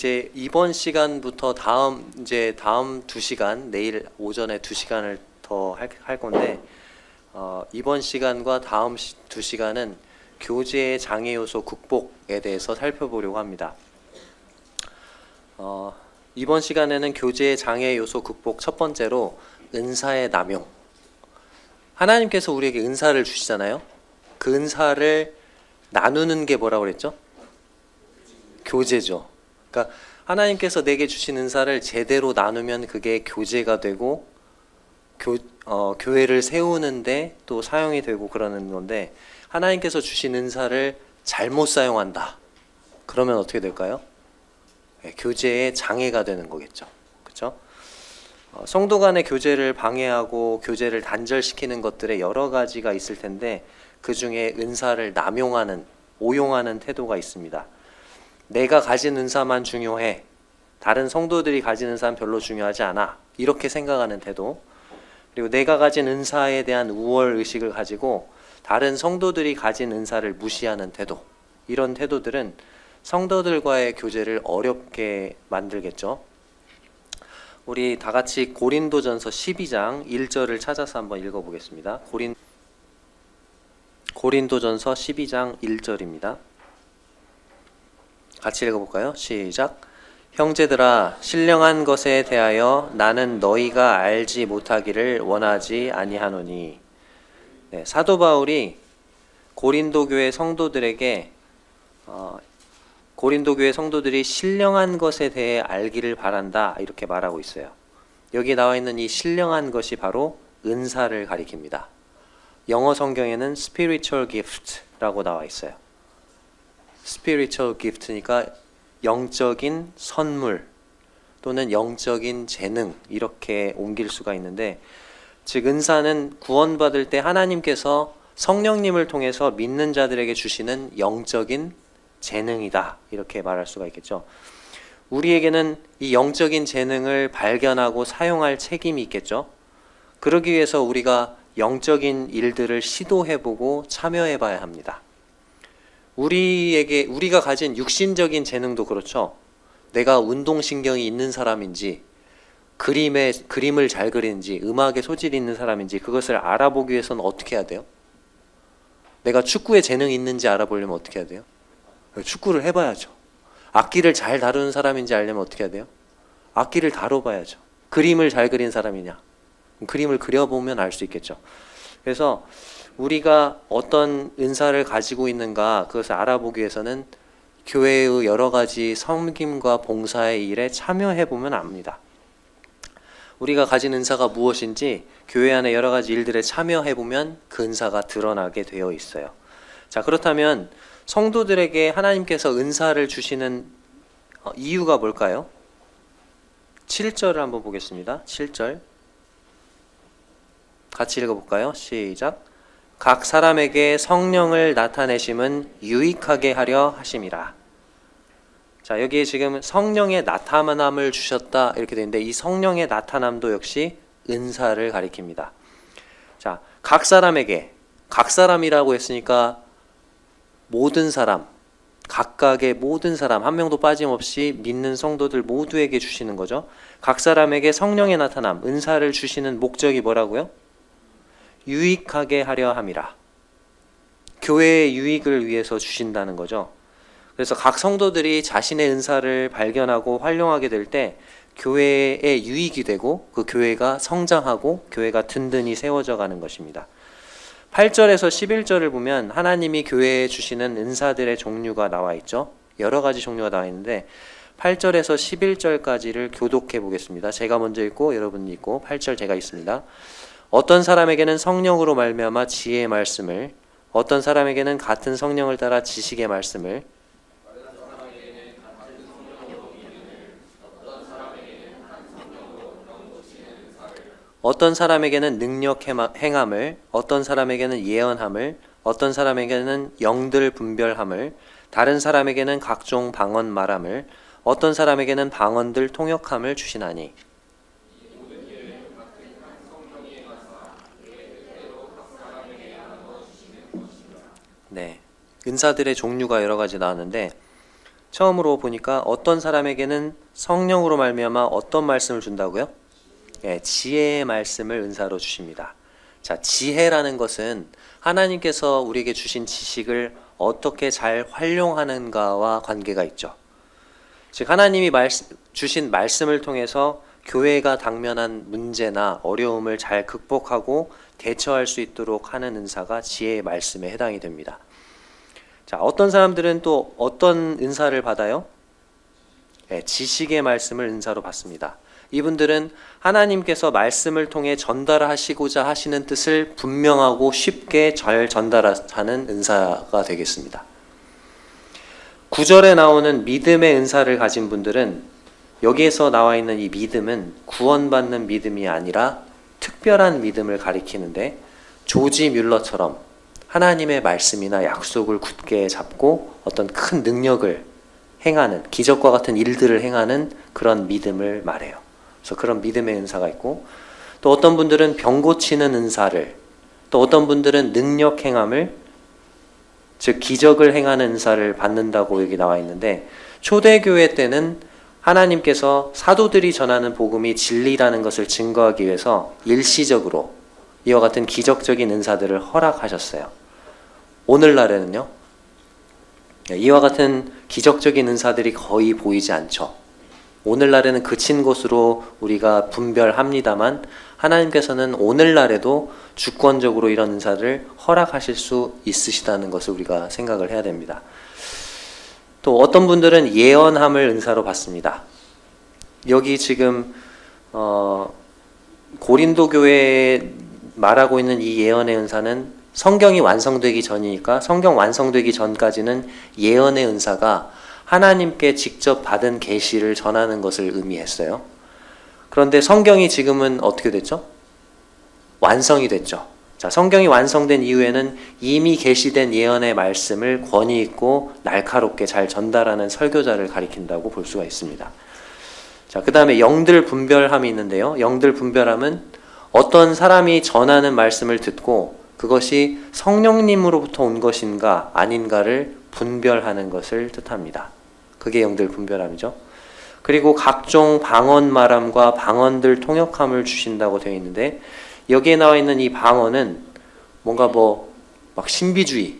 이제 이번 시간부터 다음 2시간, 내일 오전에 2시간을 더 할 건데, 이번 시간과 다음 2시간은 교제의 장애 요소 극복에 대해서 살펴보려고 합니다. 이번 시간에는 교제의 장애 요소 극복 첫 번째로 은사의 남용. 하나님께서 우리에게 은사를 주시잖아요. 그 은사를 나누는 게 뭐라고 그랬죠? 교제죠. 그러니까 하나님께서 내게 주신 은사를 제대로 나누면 그게 교제가 되고 교회를 세우는데 또 사용이 되고 그러는 건데, 하나님께서 주신 은사를 잘못 사용한다. 그러면 어떻게 될까요? 교제에 장애가 되는 거겠죠. 그렇죠? 성도 간의 교제를 방해하고 교제를 단절시키는 것들에 여러 가지가 있을 텐데, 그 중에 은사를 남용하는, 오용하는 태도가 있습니다. 내가 가진 은사만 중요해, 다른 성도들이 가진 은사는 별로 중요하지 않아, 이렇게 생각하는 태도. 그리고 내가 가진 은사에 대한 우월 의식을 가지고 다른 성도들이 가진 은사를 무시하는 태도. 이런 태도들은 성도들과의 교제를 어렵게 만들겠죠. 우리 다 같이 고린도전서 12장 1절을 찾아서 한번 읽어보겠습니다. 고린도전서 12장 1절입니다. 같이 읽어볼까요? 시작. 형제들아, 신령한 것에 대하여 나는 너희가 알지 못하기를 원하지 아니하노니. 사도 바울이 고린도 교회 성도들에게 고린도 교회 성도들이 신령한 것에 대해 알기를 바란다, 이렇게 말하고 있어요. 여기 나와 있는 이 신령한 것이 바로 은사를 가리킵니다. 영어 성경에는 spiritual gift라고 나와 있어요. spiritual gift니까 영적인 선물 또는 영적인 재능, 이렇게 옮길 수가 있는데, 즉 은사는 구원받을 때 하나님께서 성령님을 통해서 믿는 자들에게 주시는 영적인 재능이다, 이렇게 말할 수가 있겠죠. 우리에게는 이 영적인 재능을 발견하고 사용할 책임이 있겠죠. 그러기 위해서 우리가 영적인 일들을 시도해보고 참여해봐야 합니다. 우리가 가진 육신적인 재능도 그렇죠. 내가 운동신경이 있는 사람인지, 그림을 잘 그리는지, 음악에 소질이 있는 사람인지, 그것을 알아보기 위해서는 어떻게 해야 돼요? 내가 축구에 재능이 있는지 알아보려면 어떻게 해야 돼요? 축구를 해봐야죠. 악기를 잘 다루는 사람인지 알려면 어떻게 해야 돼요? 악기를 다뤄봐야죠. 그림을 잘 그린 사람이냐? 그림을 그려보면 알 수 있겠죠. 그래서 우리가 어떤 은사를 가지고 있는가, 그것을 알아보기 위해서는 교회의 여러 가지 섬김과 봉사의 일에 참여해보면 압니다. 우리가 가진 은사가 무엇인지 교회 안에 여러 가지 일들에 참여해보면 그 은사가 드러나게 되어 있어요. 자, 그렇다면 성도들에게 하나님께서 은사를 주시는 이유가 뭘까요? 7절을 한번 보겠습니다. 7절 같이 읽어볼까요? 시작. 각 사람에게 성령을 나타내심은 유익하게 하려 하심이라. 자, 여기에 지금 성령의 나타남을 주셨다, 이렇게 되어 있는데, 이 성령의 나타남도 역시 은사를 가리킵니다. 자, 각 사람에게, 각 사람이라고 했으니까 모든 사람, 각각의 모든 사람, 한 명도 빠짐없이 믿는 성도들 모두에게 주시는 거죠. 각 사람에게 성령의 나타남, 은사를 주시는 목적이 뭐라고요? 유익하게 하려 함이라. 교회의 유익을 위해서 주신다는 거죠. 그래서 각 성도들이 자신의 은사를 발견하고 활용하게 될 때 교회의 유익이 되고, 그 교회가 성장하고 교회가 든든히 세워져 가는 것입니다. 8절에서 11절을 보면 하나님이 교회에 주시는 은사들의 종류가 나와 있죠. 여러 가지 종류가 나와 있는데 8절에서 11절까지를 교독해 보겠습니다. 제가 먼저 읽고 여러분이 읽고 8절 제가 읽습니다. 어떤 사람에게는 성령으로 말미암아 지혜의 말씀을, 어떤 사람에게는 같은 성령을 따라 지식의 말씀을, 어떤 사람에게는 능력 행함을, 어떤 사람에게는 예언함을, 어떤 사람에게는 영들 분별함을, 다른 사람에게는 각종 방언 말함을, 어떤 사람에게는 방언들 통역함을 주시나니. 네, 은사들의 종류가 여러 가지 나왔는데, 처음으로 보니까 어떤 사람에게는 성령으로 말미암아 어떤 말씀을 준다고요? 예, 지혜의 말씀을 은사로 주십니다. 자, 지혜라는 것은 하나님께서 우리에게 주신 지식을 어떻게 잘 활용하는가와 관계가 있죠. 즉 하나님이 주신 말씀을 통해서 교회가 당면한 문제나 어려움을 잘 극복하고 대처할 수 있도록 하는 은사가 지혜의 말씀에 해당이 됩니다. 자, 어떤 사람들은 또 어떤 은사를 받아요? 네, 지식의 말씀을 은사로 받습니다. 이분들은 하나님께서 말씀을 통해 전달하시고자 하시는 뜻을 분명하고 쉽게 잘 전달하는 은사가 되겠습니다. 9절에 나오는 믿음의 은사를 가진 분들은 여기에서 나와 있는 이 믿음은 구원받는 믿음이 아니라 특별한 믿음을 가리키는데 조지 뮬러처럼 하나님의 말씀이나 약속을 굳게 잡고 어떤 큰 능력을 행하는, 기적과 같은 일들을 행하는 그런 믿음을 말해요. 그래서 그런 믿음의 은사가 있고, 또 어떤 분들은 병 고치는 은사를, 또 어떤 분들은 능력 행함을, 즉 기적을 행하는 은사를 받는다고 여기 나와 있는데, 초대교회 때는 하나님께서 사도들이 전하는 복음이 진리라는 것을 증거하기 위해서 일시적으로 이와 같은 기적적인 은사들을 허락하셨어요. 오늘날에는요, 이와 같은 기적적인 은사들이 거의 보이지 않죠. 오늘날에는 그친 것으로 우리가 분별합니다만 하나님께서는 오늘날에도 주권적으로 이런 은사를 허락하실 수 있으시다는 것을 우리가 생각을 해야 됩니다. 또 어떤 분들은 예언함을 은사로 받습니다. 여기 지금 고린도 교회에 말하고 있는 이 예언의 은사는 성경이 완성되기 전이니까 성경 완성되기 전까지는 예언의 은사가 하나님께 직접 받은 계시를 전하는 것을 의미했어요. 그런데 성경이 지금은 어떻게 됐죠? 완성이 됐죠. 자, 성경이 완성된 이후에는 이미 계시된 예언의 말씀을 권위 있고 날카롭게 잘 전달하는 설교자를 가리킨다고 볼 수가 있습니다. 자, 그 다음에 영들 분별함이 있는데요. 영들 분별함은 어떤 사람이 전하는 말씀을 듣고 그것이 성령님으로부터 온 것인가 아닌가를 분별하는 것을 뜻합니다. 그게 영들 분별함이죠. 그리고 각종 방언 말함과 방언들 통역함을 주신다고 되어 있는데 여기에 나와 있는 이 방언은 뭔가 막 신비주의,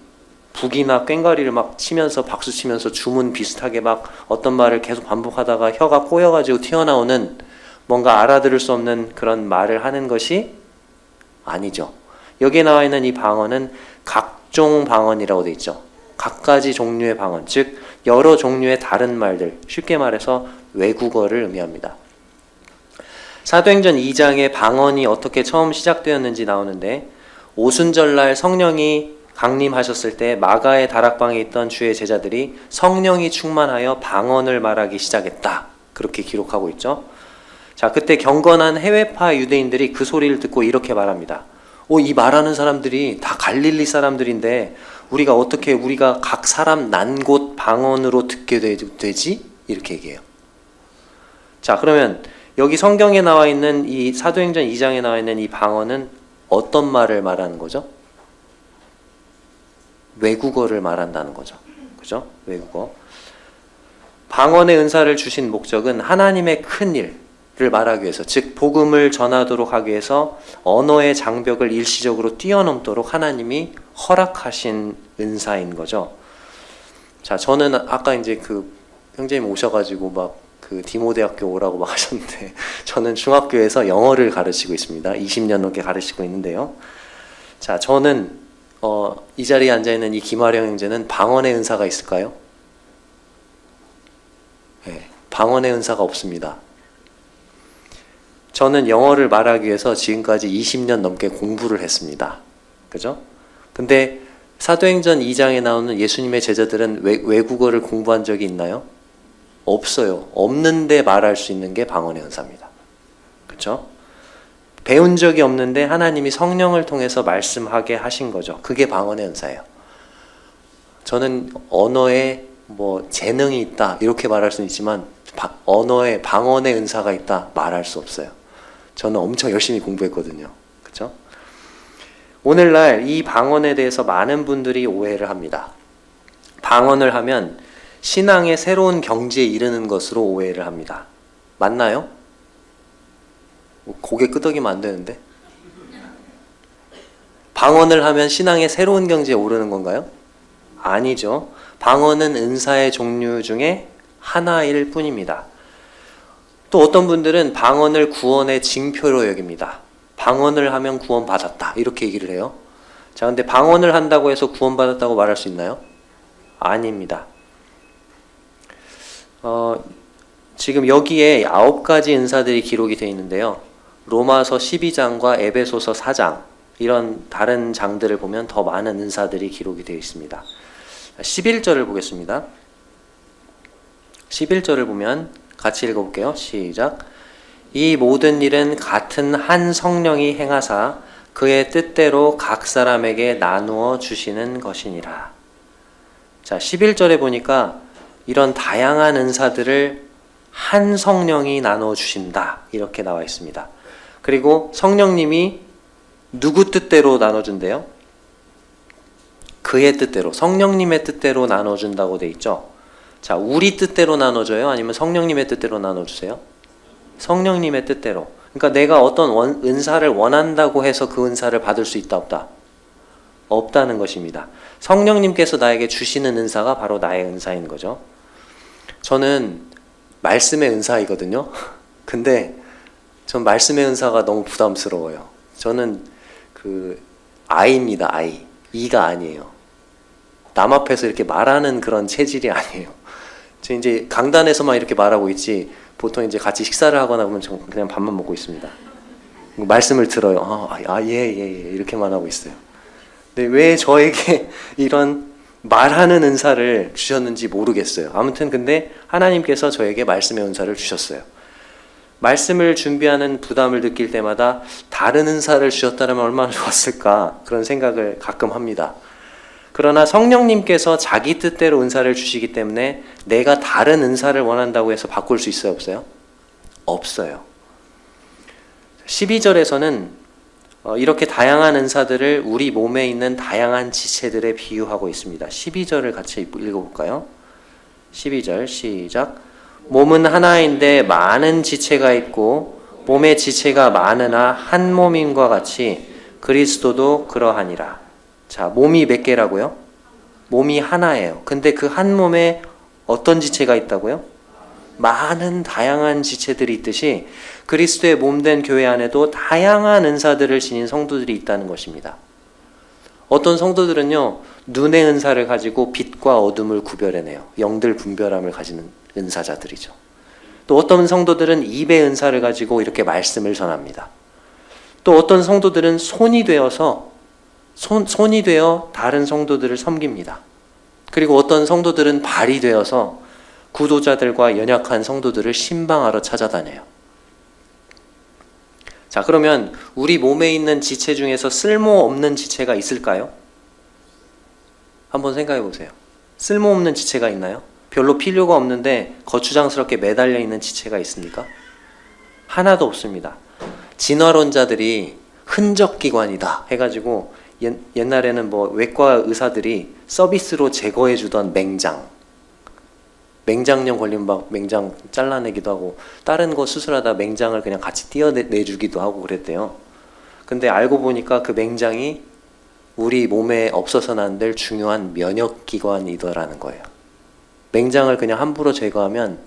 북이나 꽹과리를 막 치면서 박수 치면서 주문 비슷하게 막 어떤 말을 계속 반복하다가 혀가 꼬여가지고 튀어나오는 뭔가 알아들을 수 없는 그런 말을 하는 것이 아니죠. 여기에 나와 있는 이 방언은 각종 방언이라고 되어 있죠. 각가지 종류의 방언, 즉 여러 종류의 다른 말들, 쉽게 말해서 외국어를 의미합니다. 사도행전 2장에 방언이 어떻게 처음 시작되었는지 나오는데 오순절날 성령이 강림하셨을 때 마가의 다락방에 있던 주의 제자들이 성령이 충만하여 방언을 말하기 시작했다. 그렇게 기록하고 있죠. 자, 그때 경건한 해외파 유대인들이 그 소리를 듣고 이렇게 말합니다. 이 말하는 사람들이 다 갈릴리 사람들인데 우리가 각 사람 난 곳 방언으로 듣게 되지? 이렇게 얘기해요. 자, 그러면 여기 성경에 나와 있는 이 사도행전 2장에 나와 있는 이 방언은 어떤 말을 말하는 거죠? 외국어를 말한다는 거죠. 그죠? 외국어. 방언의 은사를 주신 목적은 하나님의 큰 일을 말하기 위해서, 즉 복음을 전하도록 하기 위해서 언어의 장벽을 일시적으로 뛰어넘도록 하나님이 허락하신 은사인 거죠. 자, 저는 아까 이제 그 형제님 오셔가지고 막 그 디모대학교 오라고 막 하셨는데 저는 중학교에서 영어를 가르치고 있습니다. 20년 넘게 가르치고 있는데요. 자, 저는 이 자리에 앉아있는 이 김아령 형제는 방언의 은사가 있을까요? 네, 방언의 은사가 없습니다. 저는 영어를 말하기 위해서 지금까지 20년 넘게 공부를 했습니다. 그죠? 근데 사도행전 2장에 나오는 예수님의 제자들은 외국어를 공부한 적이 있나요? 없어요. 없는데 말할 수 있는 게 방언의 은사입니다. 그렇죠? 배운 적이 없는데 하나님이 성령을 통해서 말씀하게 하신 거죠. 그게 방언의 은사예요. 저는 언어에 재능이 있다 이렇게 말할 수는 있지만 언어에 방언의 은사가 있다 말할 수 없어요. 저는 엄청 열심히 공부했거든요. 그렇죠? 오늘날 이 방언에 대해서 많은 분들이 오해를 합니다. 방언을 하면 신앙의 새로운 경지에 이르는 것으로 오해를 합니다. 맞나요? 고개 끄덕이면 안 되는데. 방언을 하면 신앙의 새로운 경지에 오르는 건가요? 아니죠. 방언은 은사의 종류 중에 하나일 뿐입니다. 또 어떤 분들은 방언을 구원의 징표로 여깁니다. 방언을 하면 구원받았다 이렇게 얘기를 해요. 자, 근데 방언을 한다고 해서 구원받았다고 말할 수 있나요? 아닙니다. 지금 여기에 9가지 은사들이 기록이 되어 있는데요. 로마서 12장과 에베소서 4장 이런 다른 장들을 보면 더 많은 은사들이 기록이 되어 있습니다. 11절을 보겠습니다. 11절을 보면 같이 읽어볼게요. 시작. 이 모든 일은 같은 한 성령이 행하사 그의 뜻대로 각 사람에게 나누어 주시는 것이니라. 자, 11절에 보니까 이런 다양한 은사들을 한 성령이 나누어 주신다 이렇게 나와 있습니다. 그리고 성령님이 누구 뜻대로 나눠준대요? 그의 뜻대로, 성령님의 뜻대로 나눠준다고 돼 있죠. 자, 우리 뜻대로 나눠줘요? 아니면 성령님의 뜻대로 나눠주세요? 성령님의 뜻대로. 그러니까 내가 어떤 은사를 원한다고 해서 그 은사를 받을 수 있다 없다? 없다는 것입니다. 성령님께서 나에게 주시는 은사가 바로 나의 은사인 거죠. 저는 말씀의 은사이거든요. 근데 전 말씀의 은사가 너무 부담스러워요. 저는 아이입니다. 아이. 이가 아니에요. 남 앞에서 이렇게 말하는 그런 체질이 아니에요. 저 이제 강단에서만 이렇게 말하고 있지 보통 이제 같이 식사를 하거나 보면 저 그냥 밥만 먹고 있습니다. 말씀을 들어요. 예, 이렇게만 하고 있어요. 근데 왜 저에게 이런 말하는 은사를 주셨는지 모르겠어요. 아무튼 근데 하나님께서 저에게 말씀의 은사를 주셨어요. 말씀을 준비하는 부담을 느낄 때마다 다른 은사를 주셨다면 얼마나 좋았을까 그런 생각을 가끔 합니다. 그러나 성령님께서 자기 뜻대로 은사를 주시기 때문에 내가 다른 은사를 원한다고 해서 바꿀 수 있어요? 없어요? 없어요. 12절에서는 이렇게 다양한 은사들을 우리 몸에 있는 다양한 지체들에 비유하고 있습니다. 12절을 같이 읽어볼까요? 12절 시작. 몸은 하나인데 많은 지체가 있고 몸의 지체가 많으나 한 몸임과 같이 그리스도도 그러하니라. 자, 몸이 몇 개라고요? 몸이 하나예요. 근데 그 한 몸에 어떤 지체가 있다고요? 많은 다양한 지체들이 있듯이 그리스도의 몸된 교회 안에도 다양한 은사들을 지닌 성도들이 있다는 것입니다. 어떤 성도들은요, 눈의 은사를 가지고 빛과 어둠을 구별해내요. 영들 분별함을 가지는 은사자들이죠. 또 어떤 성도들은 입의 은사를 가지고 이렇게 말씀을 전합니다. 또 어떤 성도들은 손이 되어서 손이 되어 다른 성도들을 섬깁니다. 그리고 어떤 성도들은 발이 되어서 구도자들과 연약한 성도들을 신방하러 찾아다녀요. 자, 그러면 우리 몸에 있는 지체 중에서 쓸모없는 지체가 있을까요? 한번 생각해 보세요. 쓸모없는 지체가 있나요? 별로 필요가 없는데 거추장스럽게 매달려 있는 지체가 있습니까? 하나도 없습니다. 진화론자들이 흔적기관이다 해가지고 옛날에는 뭐 외과 의사들이 서비스로 제거해 주던 맹장염 걸리면 막 맹장 잘라내기도 하고 다른 거 수술하다 맹장을 그냥 같이 떼어내주기도 하고 그랬대요. 근데 알고 보니까 그 맹장이 우리 몸에 없어서는 안 될 중요한 면역기관이더라는 거예요. 맹장을 그냥 함부로 제거하면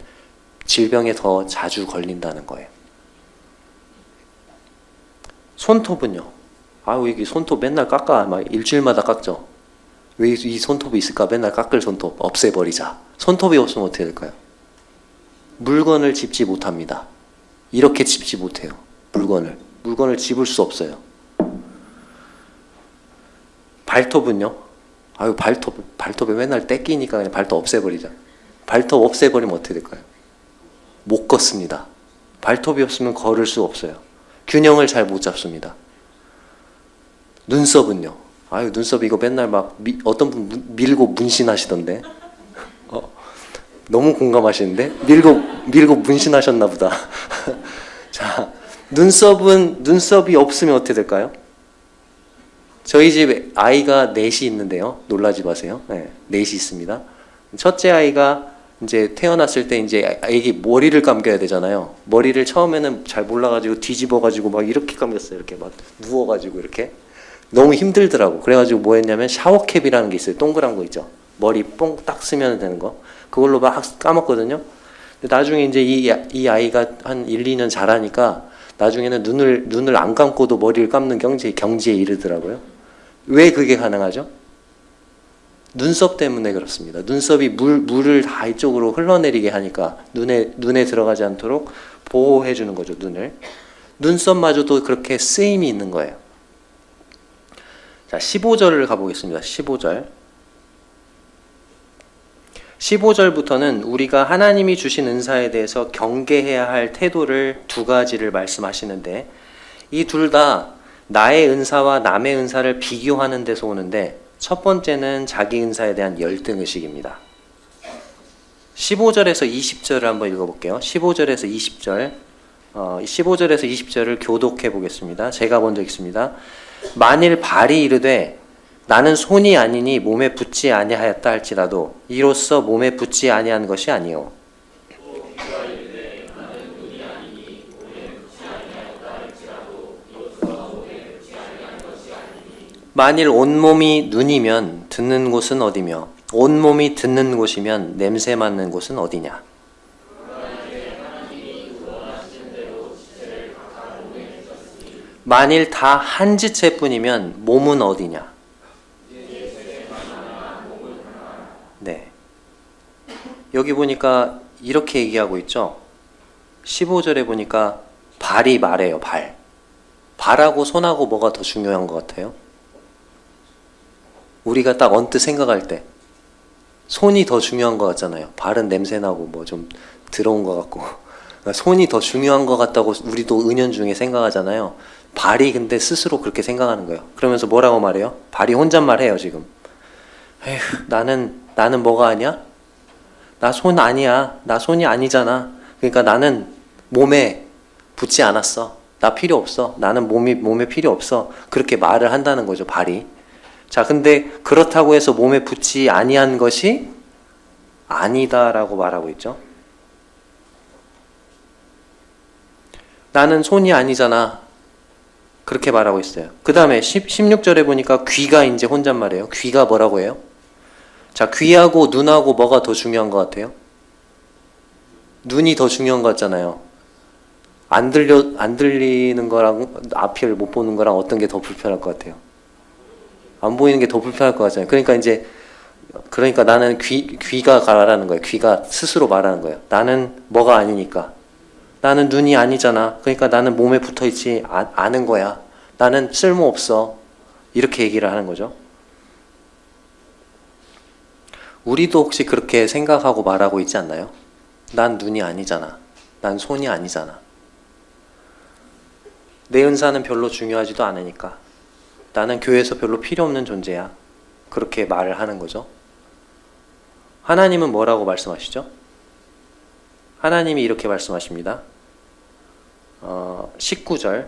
질병에 더 자주 걸린다는 거예요. 손톱은요? 왜 이 손톱 맨날 깎아? 막 일주일마다 깎죠. 왜 이 손톱이 있을까? 맨날 깎을 손톱 없애버리자. 손톱이 없으면 어떻게 될까요? 물건을 짚지 못합니다. 이렇게 짚지 못해요. 물건을 집을 수 없어요. 발톱은요? 발톱에 맨날 때 끼니까 그냥 발톱 없애버리자. 발톱 없애버리면 어떻게 될까요? 못 걷습니다. 발톱이 없으면 걸을 수 없어요. 균형을 잘 못 잡습니다. 눈썹은요? 눈썹 이거 맨날 막 어떤 분 밀고 문신하시던데. 너무 공감하시는데? 밀고 문신하셨나 보다. 자, 눈썹이 없으면 어떻게 될까요? 저희 집에 아이가 넷이 있는데요. 놀라지 마세요. 네, 넷이 있습니다. 첫째 아이가 이제 태어났을 때 이제 애기 머리를 감겨야 되잖아요. 머리를 처음에는 잘 몰라가지고 뒤집어가지고 막 이렇게 감겼어요. 이렇게 막 누워가지고 이렇게 너무 힘들더라고. 그래가지고 뭐 했냐면 샤워캡이라는 게 있어요. 동그란 거 있죠. 머리 뽕 딱 쓰면 되는 거. 그걸로 막 감았거든요. 나중에 이제 이 아이가 한 1, 2년 자라니까 나중에는 눈을 안 감고도 머리를 감는 경지에 이르더라고요. 왜 그게 가능하죠? 눈썹 때문에 그렇습니다. 눈썹이 물을 다 이쪽으로 흘러내리게 하니까 눈에 들어가지 않도록 보호해 주는 거죠, 눈을. 눈썹마저도 그렇게 쓰임이 있는 거예요. 자, 15절을 가보겠습니다. 15절. 15절부터는 우리가 하나님이 주신 은사에 대해서 경계해야 할 태도를 두 가지를 말씀하시는데, 이 둘 다 나의 은사와 남의 은사를 비교하는 데서 오는데, 첫 번째는 자기 은사에 대한 열등의식입니다. 15절에서 20절을 한번 읽어볼게요. 15절에서 20절, 15절에서 20절을 교독해 보겠습니다. 제가 먼저 읽습니다. 만일 발이 이르되 나는 손이 아니니 몸에 붙지 아니하였다 할지라도 이로써 몸에 붙지 아니한 것이 아니요 만일 온몸이 눈이면 듣는 곳은 어디며 온몸이 듣는 곳이면 냄새 맡는 곳은 어디냐. 만일 다 한 지체뿐이면 몸은 어디냐. 네. 여기 보니까 이렇게 얘기하고 있죠. 15절에 보니까 발이 말해요. 발하고 손하고 뭐가 더 중요한 것 같아요? 우리가 딱 언뜻 생각할 때 손이 더 중요한 것 같잖아요. 발은 냄새나고 뭐 좀 더러운 것 같고 손이 더 중요한 것 같다고 우리도 은연중에 생각하잖아요. 발이 근데 스스로 그렇게 생각하는 거예요. 그러면서 뭐라고 말해요? 발이 혼잣말해요 지금. 에휴, 나는 뭐가 아니야? 나 손 아니야. 나 손이 아니잖아. 그러니까 나는 몸에 붙지 않았어. 나 필요 없어. 나는 몸에 필요 없어. 그렇게 말을 한다는 거죠, 발이. 자, 근데 그렇다고 해서 몸에 붙지 아니한 것이 아니다라고 말하고 있죠. 나는 손이 아니잖아. 그렇게 말하고 있어요. 그 다음에 16절에 보니까 귀가 이제 혼잣말이에요. 귀가 뭐라고 해요? 자, 귀하고 눈하고 뭐가 더 중요한 것 같아요? 눈이 더 중요한 것 같잖아요. 안 들리는 거랑 앞을 못 보는 거랑 어떤 게 더 불편할 것 같아요? 안 보이는 게 더 불편할 것 같잖아요. 그러니까 나는 귀가 말하는 거예요. 귀가 스스로 말하는 거예요. 나는 뭐가 아니니까. 나는 눈이 아니잖아. 그러니까 나는 몸에 붙어 있지 않은 거야. 나는 쓸모없어. 이렇게 얘기를 하는 거죠. 우리도 혹시 그렇게 생각하고 말하고 있지 않나요? 난 눈이 아니잖아. 난 손이 아니잖아. 내 은사는 별로 중요하지도 않으니까. 나는 교회에서 별로 필요 없는 존재야. 그렇게 말을 하는 거죠. 하나님은 뭐라고 말씀하시죠? 하나님이 이렇게 말씀하십니다. 19절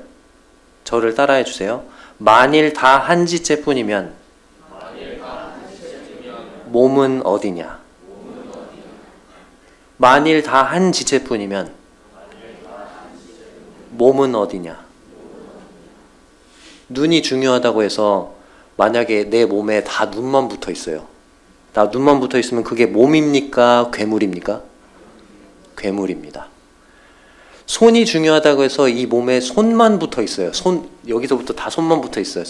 저를 따라해 주세요. 만일 다 한 지체뿐이면 몸은 어디냐? 만일 다 한 지체뿐이면 몸은 어디냐? 눈이 중요하다고 해서 만약에 내 몸에 다 눈만 붙어 있어요. 나 눈만 붙어 있으면 그게 몸입니까? 괴물입니까? 괴물입니다. 손이 중요하다고 해서 이 몸에 손만 붙어 있어요. 여기서부터 다 손만 붙어 있어요.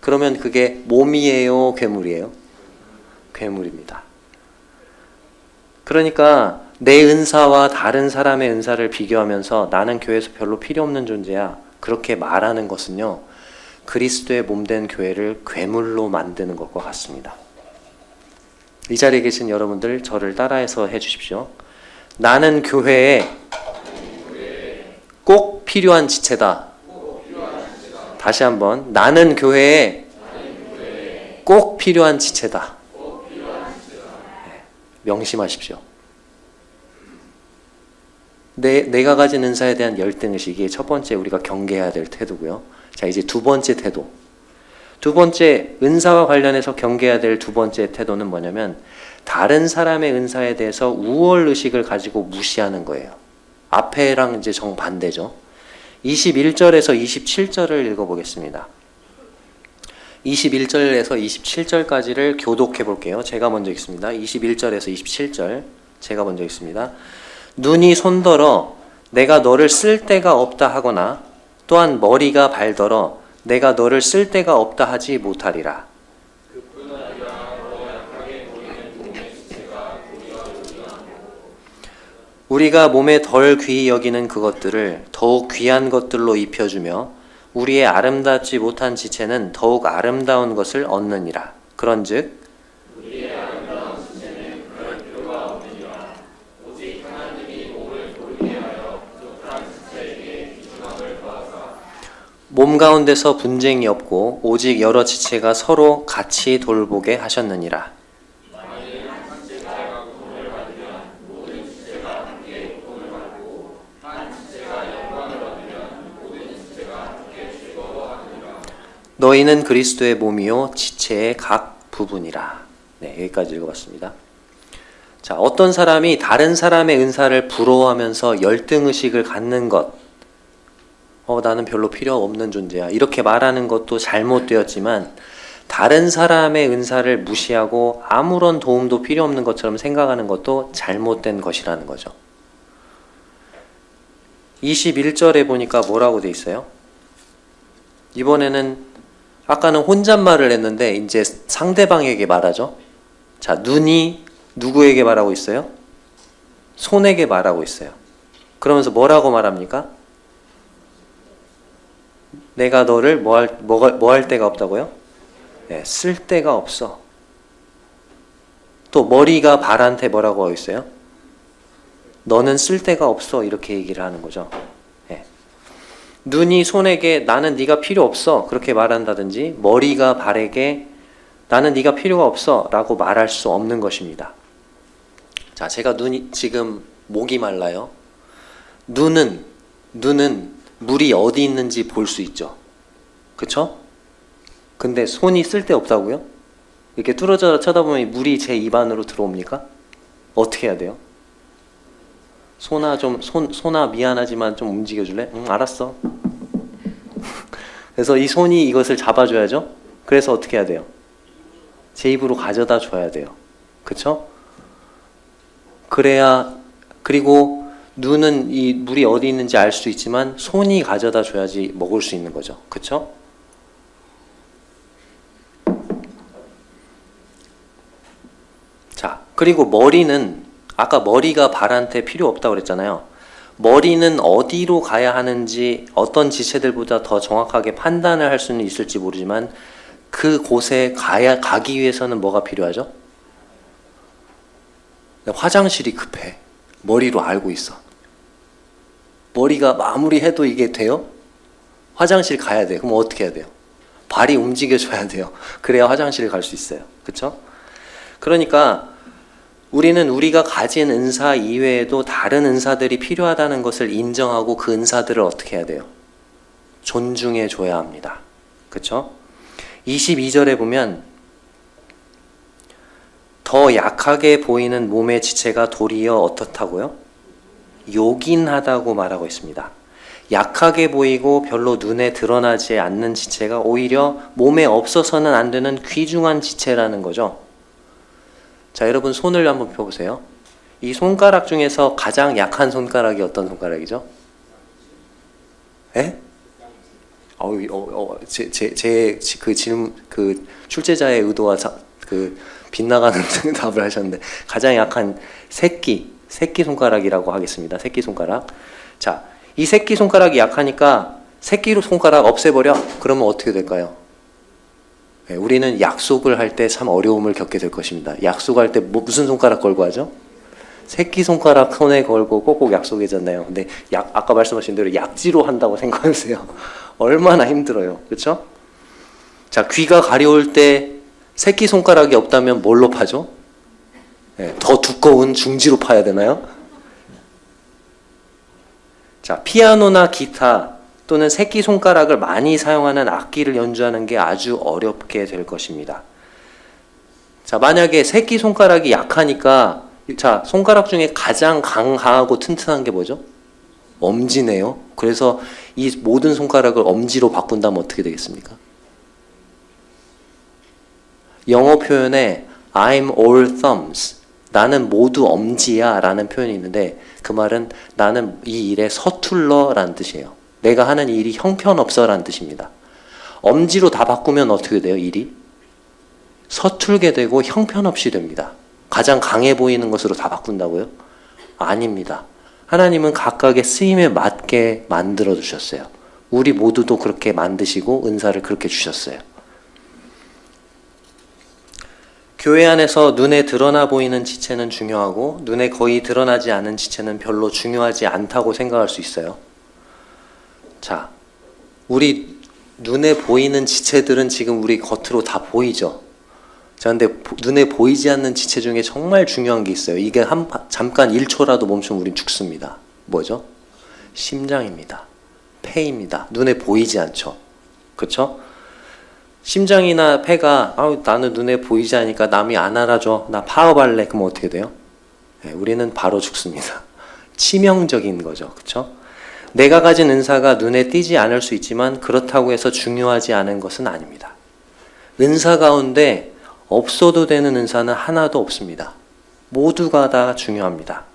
그러면 그게 몸이에요? 괴물이에요? 괴물입니다. 그러니까 내 은사와 다른 사람의 은사를 비교하면서 나는 교회에서 별로 필요 없는 존재야. 그렇게 말하는 것은요. 그리스도의 몸된 교회를 괴물로 만드는 것과 같습니다. 이 자리에 계신 여러분들 저를 따라해서 해주십시오. 나는 교회에 꼭 필요한 지체다. 다시 한번 나는 교회에 꼭 필요한 지체다. 명심하십시오. 내가 가진 은사에 대한 열등의식이 첫 번째 우리가 경계해야 될 태도고요. 자, 이제 두 번째 태도. 두 번째 은사와 관련해서 경계해야 될 두 번째 태도는 뭐냐면 다른 사람의 은사에 대해서 우월의식을 가지고 무시하는 거예요. 앞에랑 이제 정반대죠. 21절에서 27절을 읽어보겠습니다. 21절에서 27절까지를 교독해 볼게요. 제가 먼저 읽습니다. 21절에서 27절 제가 먼저 읽습니다. 눈이 손더러 내가 너를 쓸 데가 없다 하거나 또한 머리가 발더러 내가 너를 쓸 데가 없다 하지 못하리라. 우리가 몸에 덜 귀히 여기는 그것들을 더욱 귀한 것들로 입혀주며 우리의 아름답지 못한 지체는 더욱 아름다운 것을 얻느니라. 그런즉 우리의 아름다운 지체는 그럴 필요가 없느니라. 오직 하나님이 몸을 돌게 하여 부족한 지체에게 귀중함을 더하사 몸 가운데서 분쟁이 없고 오직 여러 지체가 서로 같이 돌보게 하셨느니라. 너희는 그리스도의 몸이요 지체의 각 부분이라. 네, 여기까지 읽어봤습니다. 자, 어떤 사람이 다른 사람의 은사를 부러워하면서 열등의식을 갖는 것, 나는 별로 필요 없는 존재야, 이렇게 말하는 것도 잘못되었지만 다른 사람의 은사를 무시하고 아무런 도움도 필요 없는 것처럼 생각하는 것도 잘못된 것이라는 거죠. 21절에 보니까 뭐라고 돼 있어요? 이번에는 아까는 혼잣말을 했는데 이제 상대방에게 말하죠. 자, 눈이 누구에게 말하고 있어요? 손에게 말하고 있어요. 그러면서 뭐라고 말합니까? 내가 너를 뭐 할 데가 없다고요? 네, 쓸 데가 없어. 또 머리가 발한테 뭐라고 하고 있어요? 너는 쓸 데가 없어, 이렇게 얘기를 하는 거죠. 눈이 손에게 나는 네가 필요 없어 그렇게 말한다든지 머리가 발에게 나는 네가 필요가 없어 라고 말할 수 없는 것입니다. 자, 제가 눈이 지금 목이 말라요. 눈은 물이 어디 있는지 볼 수 있죠. 그쵸? 근데 손이 쓸데없다고요? 이렇게 뚫어져 쳐다보면 물이 제 입 안으로 들어옵니까? 어떻게 해야 돼요? 소나 미안하지만 좀 움직여줄래? 응, 알았어. 그래서 이 손이 이것을 잡아줘야죠. 그래서 어떻게 해야 돼요? 제 입으로 가져다 줘야 돼요. 그쵸? 그래야, 그리고 눈은 이 물이 어디 있는지 알 수 있지만 손이 가져다 줘야지 먹을 수 있는 거죠. 그쵸? 자, 그리고 머리는 아까 머리가 발한테 필요 없다고 그랬잖아요. 머리는 어디로 가야 하는지 어떤 지체들보다 더 정확하게 판단을 할 수는 있을지 모르지만 그 곳에 가기 위해서는 뭐가 필요하죠? 화장실이 급해. 머리로 알고 있어. 머리가 아무리 해도 이게 돼요? 화장실 가야 돼. 그럼 어떻게 해야 돼요? 발이 움직여줘야 돼요. 그래야 화장실을 갈 수 있어요. 그렇죠? 그러니까 우리는 우리가 가진 은사 이외에도 다른 은사들이 필요하다는 것을 인정하고 그 은사들을 어떻게 해야 돼요? 존중해 줘야 합니다. 그렇죠? 22절에 보면 더 약하게 보이는 몸의 지체가 도리어 어떻다고요? 요긴하다고 말하고 있습니다. 약하게 보이고 별로 눈에 드러나지 않는 지체가 오히려 몸에 없어서는 안 되는 귀중한 지체라는 거죠. 자, 여러분 손을 한번 펴보세요. 이 손가락 중에서 가장 약한 손가락이 어떤 손가락이죠? 예? 그 질문, 그 출제자의 의도와 그 빗나가는 답을 하셨는데 가장 약한 새끼 손가락이라고 하겠습니다. 새끼 손가락. 자, 이 새끼 손가락이 약하니까 새끼 손가락 없애버려. 그러면 어떻게 될까요? 우리는 약속을 할 때 참 어려움을 겪게 될 것입니다. 약속할 때 무슨 손가락 걸고 하죠? 새끼손가락 손에 걸고 꼭꼭 약속이잖아요. 근데 아까 말씀하신 대로 약지로 한다고 생각하세요. 얼마나 힘들어요. 그렇죠? 자, 귀가 가려울 때 새끼손가락이 없다면 뭘로 파죠? 더 두꺼운 중지로 파야 되나요? 자, 피아노나 기타 또는 새끼손가락을 많이 사용하는 악기를 연주하는 게 아주 어렵게 될 것입니다. 자, 만약에 새끼 손가락이 약하니까, 자, 손가락 중에 가장 강하고 튼튼한 게 뭐죠? 엄지네요. 그래서 이 모든 손가락을 엄지로 바꾼다면 어떻게 되겠습니까? 영어 표현에 I'm all thumbs, 나는 모두 엄지야 라는 표현이 있는데, 그 말은 나는 이 일에 서툴러 라는 뜻이에요. 내가 하는 일이 형편없어 라는 뜻입니다. 엄지로 다 바꾸면 어떻게 돼요? 일이? 서툴게 되고 형편없이 됩니다. 가장 강해 보이는 것으로 다 바꾼다고요? 아닙니다. 하나님은 각각의 쓰임에 맞게 만들어 주셨어요. 우리 모두도 그렇게 만드시고 은사를 그렇게 주셨어요. 교회 안에서 눈에 드러나 보이는 지체는 중요하고 눈에 거의 드러나지 않은 지체는 별로 중요하지 않다고 생각할 수 있어요. 자, 우리 눈에 보이는 지체들은 지금 우리 겉으로 다 보이죠. 자, 근데 눈에 보이지 않는 지체 중에 정말 중요한 게 있어요. 이게 잠깐 1초라도 멈추면 우린 죽습니다. 뭐죠? 심장입니다. 폐입니다. 눈에 보이지 않죠. 그렇죠? 심장이나 폐가 나는 눈에 보이지 않으니까 남이 안 알아줘. 나 파업할래. 그럼 어떻게 돼요? 네, 우리는 바로 죽습니다. 치명적인 거죠. 그렇죠? 내가 가진 은사가 눈에 띄지 않을 수 있지만 그렇다고 해서 중요하지 않은 것은 아닙니다. 은사 가운데 없어도 되는 은사는 하나도 없습니다. 모두가 다 중요합니다.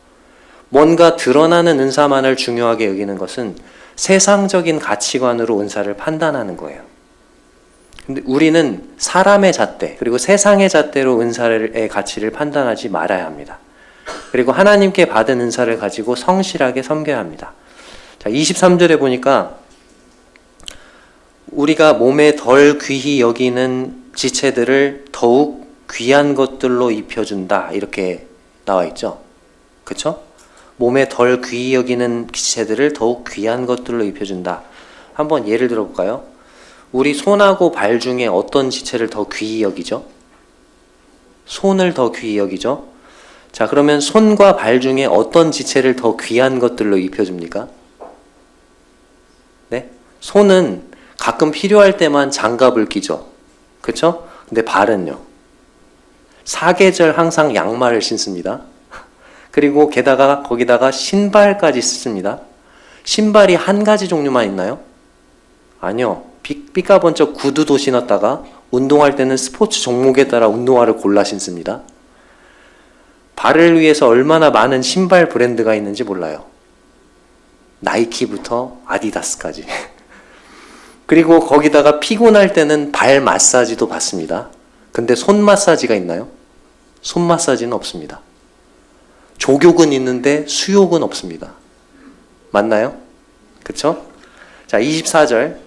뭔가 드러나는 은사만을 중요하게 여기는 것은 세상적인 가치관으로 은사를 판단하는 거예요. 근데 우리는 사람의 잣대 그리고 세상의 잣대로 은사의 가치를 판단하지 말아야 합니다. 그리고 하나님께 받은 은사를 가지고 성실하게 섬겨야 합니다. 자, 23절에 보니까 우리가 몸에 덜 귀히 여기는 지체들을 더욱 귀한 것들로 입혀준다 이렇게 나와 있죠. 그렇죠? 몸에 덜 귀히 여기는 지체들을 더욱 귀한 것들로 입혀준다. 한번 예를 들어볼까요? 우리 손하고 발 중에 어떤 지체를 더 귀히 여기죠? 손을 더 귀히 여기죠? 자, 그러면 손과 발 중에 어떤 지체를 더 귀한 것들로 입혀줍니까? 네? 손은 가끔 필요할 때만 장갑을 끼죠. 그렇죠? 근데 발은요. 사계절 항상 양말을 신습니다. 그리고 게다가 거기다가 신발까지 쓰습니다. 신발이 한 가지 종류만 있나요? 아니요. 삐까번쩍 구두도 신었다가 운동할 때는 스포츠 종목에 따라 운동화를 골라 신습니다. 발을 위해서 얼마나 많은 신발 브랜드가 있는지 몰라요. 나이키부터 아디다스까지. 그리고 거기다가 피곤할 때는 발 마사지도 받습니다. 근데 손 마사지가 있나요? 손 마사지는 없습니다. 족욕은 있는데 수욕은 없습니다. 맞나요? 그쵸? 자, 24절.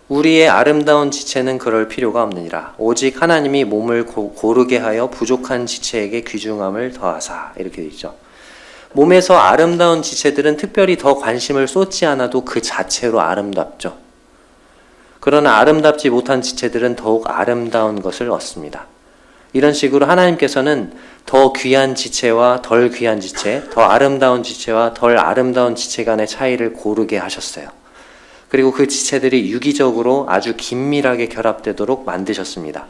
우리의 아름다운 지체는 그럴 필요가 없느니라. 오직 하나님이 몸을 고르게 하여 부족한 지체에게 귀중함을 더하사. 이렇게 되어 있죠. 몸에서 아름다운 지체들은 특별히 더 관심을 쏟지 않아도 그 자체로 아름답죠. 그러나 아름답지 못한 지체들은 더욱 아름다운 것을 얻습니다. 이런 식으로 하나님께서는 더 귀한 지체와 덜 귀한 지체, 더 아름다운 지체와 덜 아름다운 지체 간의 차이를 고르게 하셨어요. 그리고 그 지체들이 유기적으로 아주 긴밀하게 결합되도록 만드셨습니다.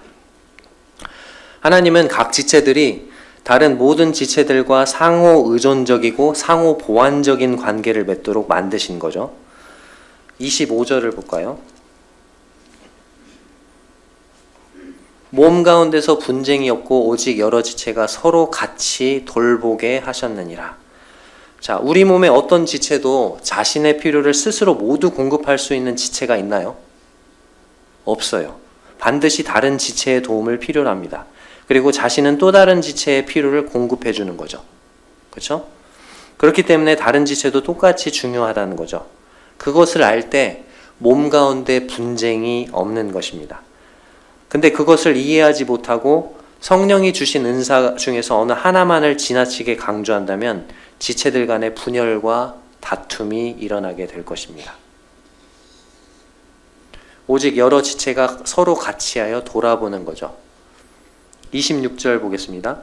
하나님은 각 지체들이 다른 모든 지체들과 상호 의존적이고 상호 보완적인 관계를 맺도록 만드신 거죠. 25절을 볼까요? 몸 가운데서 분쟁이 없고 오직 여러 지체가 서로 같이 돌보게 하셨느니라. 자, 우리 몸의 어떤 지체도 자신의 필요를 스스로 모두 공급할 수 있는 지체가 있나요? 없어요. 반드시 다른 지체의 도움을 필요로 합니다. 그리고 자신은 또 다른 지체의 필요를 공급해 주는 거죠. 그렇죠? 그렇기 때문에 다른 지체도 똑같이 중요하다는 거죠. 그것을 알 때 몸 가운데 분쟁이 없는 것입니다. 근데 그것을 이해하지 못하고 성령이 주신 은사 중에서 어느 하나만을 지나치게 강조한다면 지체들 간의 분열과 다툼이 일어나게 될 것입니다. 오직 여러 지체가 서로 같이 하여 돌아보는 거죠. 26절 보겠습니다.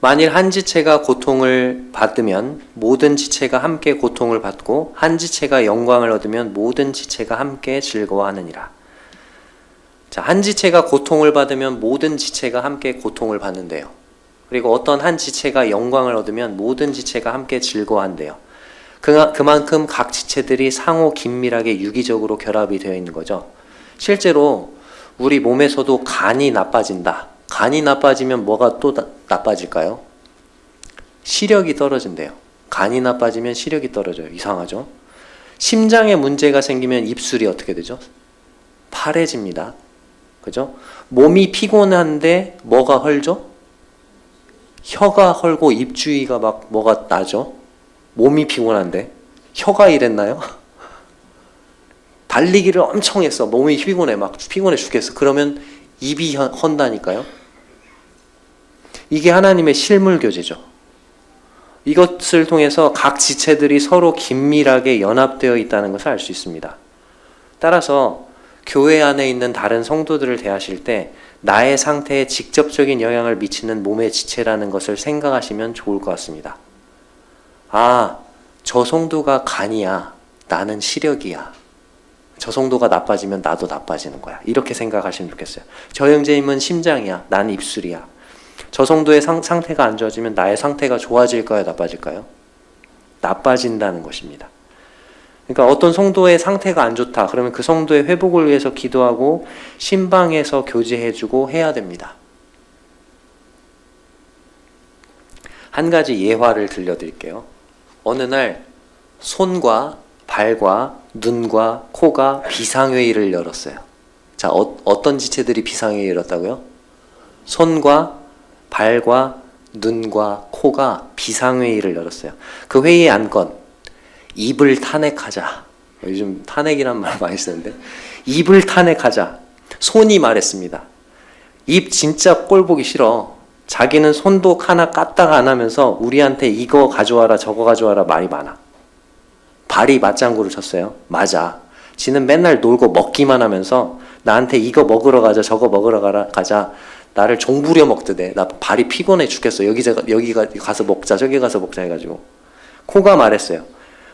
만일 한 지체가 고통을 받으면 모든 지체가 함께 고통을 받고 한 지체가 영광을 얻으면 모든 지체가 함께 즐거워하느니라. 자, 한 지체가 고통을 받으면 모든 지체가 함께 고통을 받는데요. 그리고 어떤 한 지체가 영광을 얻으면 모든 지체가 함께 즐거워한대요. 그만큼 각 지체들이 상호 긴밀하게 유기적으로 결합이 되어 있는 거죠. 실제로 우리 몸에서도 간이 나빠진다. 간이 나빠지면 뭐가 또 나빠질까요? 시력이 떨어진대요. 간이 나빠지면 시력이 떨어져요. 이상하죠? 심장에 문제가 생기면 입술이 어떻게 되죠? 파래집니다. 그죠? 몸이 피곤한데 뭐가 헐죠? 혀가 헐고 입주위가 막 뭐가 나죠? 몸이 피곤한데 혀가 이랬나요? 달리기를 엄청 했어. 몸이 피곤해. 막 피곤해 죽겠어. 그러면 입이 헌다니까요. 이게 하나님의 실물 교제죠. 이것을 통해서 각 지체들이 서로 긴밀하게 연합되어 있다는 것을 알 수 있습니다. 따라서 교회 안에 있는 다른 성도들을 대하실 때 나의 상태에 직접적인 영향을 미치는 몸의 지체라는 것을 생각하시면 좋을 것 같습니다. 아, 저 성도가 간이야. 나는 시력이야. 저 성도가 나빠지면 나도 나빠지는 거야. 이렇게 생각하시면 좋겠어요. 저 형제님은 심장이야. 난 입술이야. 저 성도의 상태가 안 좋아지면 나의 상태가 좋아질까요? 나빠질까요? 나빠진다는 것입니다. 그러니까 어떤 성도의 상태가 안 좋다. 그러면 그 성도의 회복을 위해서 기도하고 신방에서 교제해주고 해야 됩니다. 한 가지 예화를 들려드릴게요. 어느 날 손과 발과 눈과 코가 비상회의를 열었어요. 자, 어떤 지체들이 비상회의를 열었다고요? 손과 발과 눈과 코가 비상회의를 열었어요. 그 회의의 안건, 입을 탄핵하자. 요즘 탄핵이란 말 많이 쓰는데, 입을 탄핵하자. 손이 말했습니다. 입 진짜 꼴 보기 싫어. 자기는 손도 하나 까딱 안 하면서 우리한테 이거 가져와라 저거 가져와라 말이 많아. 발이 맞장구를 쳤어요. 맞아. 지는 맨날 놀고 먹기만 하면서 나한테 이거 먹으러 가자 저거 먹으러 가자. 나를 종부려 먹더대. 나 발이 피곤해 죽겠어. 여기 가서 먹자 저기 가서 먹자 해가지고. 코가 말했어요.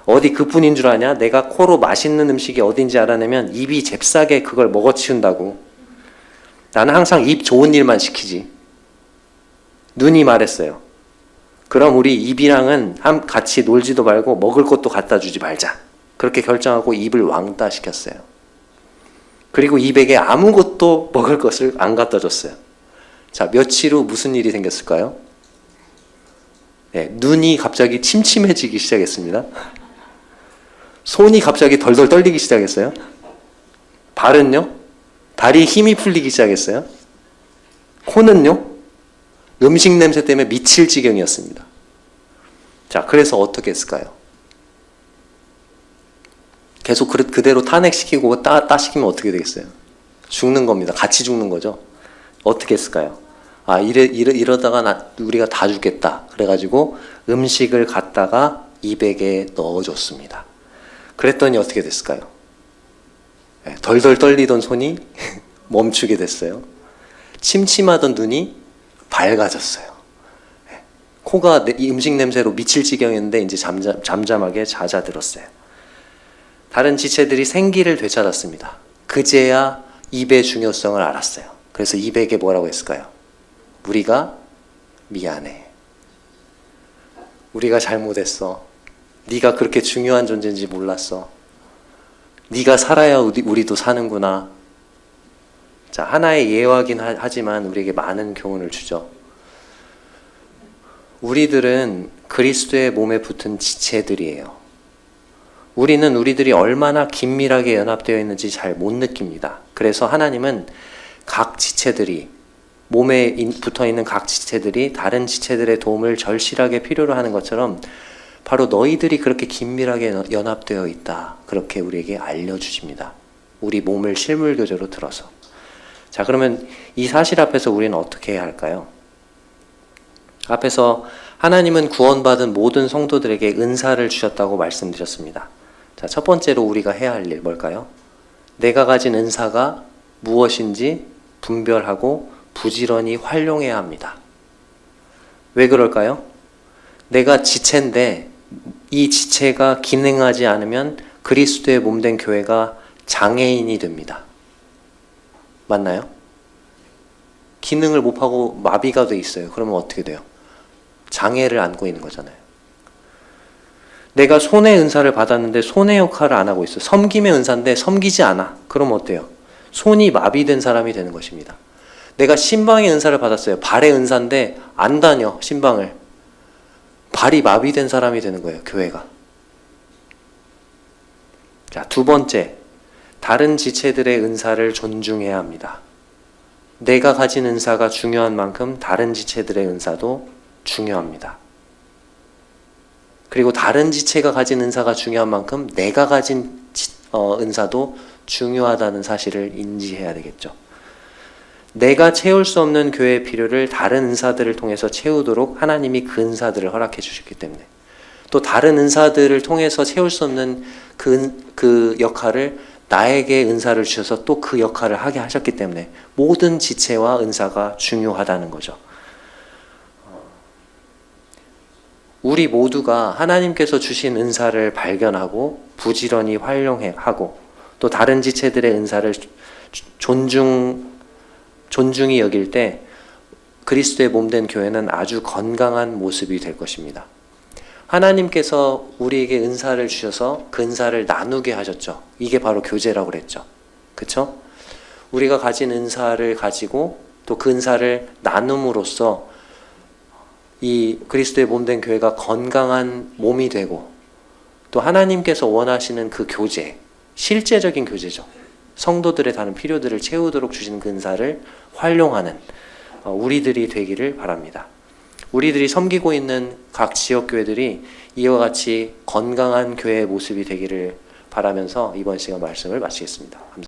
어디 그뿐인 줄 아냐? 내가 코로 맛있는 음식이 어딘지 알아내면 입이 잽싸게 그걸 먹어치운다고. 나는 항상 입 좋은 일만 시키지. 눈이 말했어요. 그럼 우리 입이랑은 같이 놀지도 말고 먹을 것도 갖다 주지 말자. 그렇게 결정하고 입을 왕따 시켰어요. 그리고 입에게 아무것도 먹을 것을 안 갖다 줬어요. 자, 며칠 후 무슨 일이 생겼을까요? 네, 눈이 갑자기 침침해지기 시작했습니다. 손이 갑자기 덜덜 떨리기 시작했어요. 발은요? 다리에 힘이 풀리기 시작했어요. 코는요? 음식 냄새 때문에 미칠 지경이었습니다. 자, 그래서 어떻게 했을까요? 계속 그대로 탄핵시키고 따시키면 어떻게 되겠어요? 죽는 겁니다. 같이 죽는 거죠. 어떻게 했을까요? 아, 이러다가 우리가 다 죽겠다. 그래가지고 음식을 갖다가 입에게 넣어줬습니다. 그랬더니 어떻게 됐을까요? 덜덜 떨리던 손이 멈추게 됐어요. 침침하던 눈이 밝아졌어요. 코가 이 음식 냄새로 미칠 지경이었는데 이제 잠잠하게 잦아들었어요. 다른 지체들이 생기를 되찾았습니다. 그제야 입의 중요성을 알았어요. 그래서 입에게 뭐라고 했을까요? 우리가 미안해. 우리가 잘못했어. 네가 그렇게 중요한 존재인지 몰랐어. 네가 살아야 우리도 사는구나. 자, 하나의 예화긴 하지만 우리에게 많은 교훈을 주죠. 우리들은 그리스도의 몸에 붙은 지체들이에요. 우리는 우리들이 얼마나 긴밀하게 연합되어 있는지 잘 못 느낍니다. 그래서 하나님은 각 지체들이, 몸에 붙어있는 각 지체들이 다른 지체들의 도움을 절실하게 필요로 하는 것처럼 바로 너희들이 그렇게 긴밀하게 연합되어 있다. 그렇게 우리에게 알려주십니다. 우리 몸을 실물교제로 들어서. 자, 그러면 이 사실 앞에서 우리는 어떻게 해야 할까요? 앞에서 하나님은 구원받은 모든 성도들에게 은사를 주셨다고 말씀드렸습니다. 자, 첫 번째로 우리가 해야 할 일 뭘까요? 내가 가진 은사가 무엇인지 분별하고 부지런히 활용해야 합니다. 왜 그럴까요? 내가 지체인데 이 지체가 기능하지 않으면 그리스도의 몸된 교회가 장애인이 됩니다. 맞나요? 기능을 못 하고 마비가 돼 있어요. 그러면 어떻게 돼요? 장애를 안고 있는 거잖아요. 내가 손의 은사를 받았는데 손의 역할을 안 하고 있어. 섬김의 은사인데 섬기지 않아. 그러면 어때요? 손이 마비된 사람이 되는 것입니다. 내가 신방의 은사를 받았어요. 발의 은사인데 안 다녀, 신방을. 발이 마비된 사람이 되는 거예요, 교회가. 자, 두 번째, 다른 지체들의 은사를 존중해야 합니다. 내가 가진 은사가 중요한 만큼 다른 지체들의 은사도 중요합니다. 그리고 다른 지체가 가진 은사가 중요한 만큼 내가 가진 은사도 중요하다는 사실을 인지해야 되겠죠. 내가 채울 수 없는 교회의 필요를 다른 은사들을 통해서 채우도록 하나님이 그 은사들을 허락해 주셨기 때문에, 또 다른 은사들을 통해서 채울 수 없는 그 역할을 나에게 은사를 주셔서 또 그 역할을 하게 하셨기 때문에 모든 지체와 은사가 중요하다는 거죠. 우리 모두가 하나님께서 주신 은사를 발견하고 부지런히 활용하고 또 다른 지체들의 은사를 존중히 여길 때 그리스도의 몸된 교회는 아주 건강한 모습이 될 것입니다. 하나님께서 우리에게 은사를 주셔서 그 은사를 나누게 하셨죠. 이게 바로 교제라고 그랬죠. 그렇죠? 우리가 가진 은사를 가지고 또 그 은사를 나눔으로써 이 그리스도의 몸된 교회가 건강한 몸이 되고 또 하나님께서 원하시는 그 교제, 실제적인 교제죠. 성도들의 다른 필요들을 채우도록 주신 그 은사를 활용하는 우리들이 되기를 바랍니다. 우리들이 섬기고 있는 각 지역교회들이 이와 같이 건강한 교회의 모습이 되기를 바라면서 이번 시간 말씀을 마치겠습니다. 감사합니다.